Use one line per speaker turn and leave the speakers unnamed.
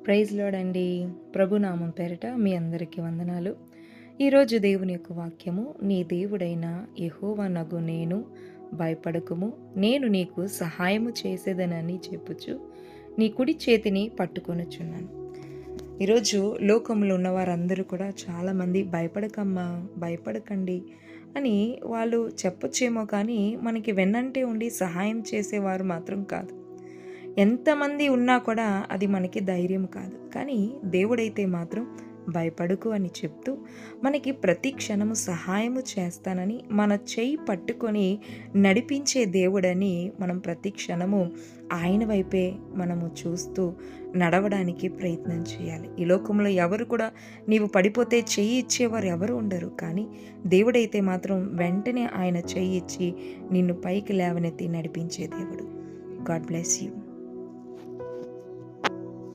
Praise lord అండి. ప్రభునామం పేరిట మీ అందరికీ వందనాలు. ఈరోజు దేవుని యొక్క వాక్యము, నీ దేవుడైన యెహోవానగు నేను భయపడకుము, నేను నీకు సహాయము చేసేదనని చెప్పుచు నీ కుడి చేతిని పట్టుకొనుచున్నాను. ఈరోజు లోకంలో ఉన్న వారందరూ కూడా చాలామంది భయపడకమ్మా, భయపడకండి అని వాళ్ళు చెప్పొచ్చేమో కానీ మనకి వెన్నంటే ఉండి సహాయం చేసేవారు మాత్రం కాదు. ఎంతమంది ఉన్నా కూడా అది మనకి ధైర్యం కాదు. కానీ దేవుడైతే మాత్రం భయపడకు అని చెప్తూ మనకి ప్రతి క్షణము సహాయము చేస్తానని, మన చెయ్యి పట్టుకొని నడిపించే దేవుడని మనం ప్రతి క్షణము ఆయన వైపే మనము చూస్తూ నడవడానికి ప్రయత్నం చేయాలి. ఈ లోకంలో ఎవరు కూడా నీవు పడిపోతే చెయ్యి ఇచ్చేవారు ఎవరు ఉండరు. కానీ దేవుడైతే మాత్రం వెంటనే ఆయన చెయ్యి ఇచ్చి నిన్ను పైకి లేవనెత్తి నడిపించే దేవుడు. God bless you.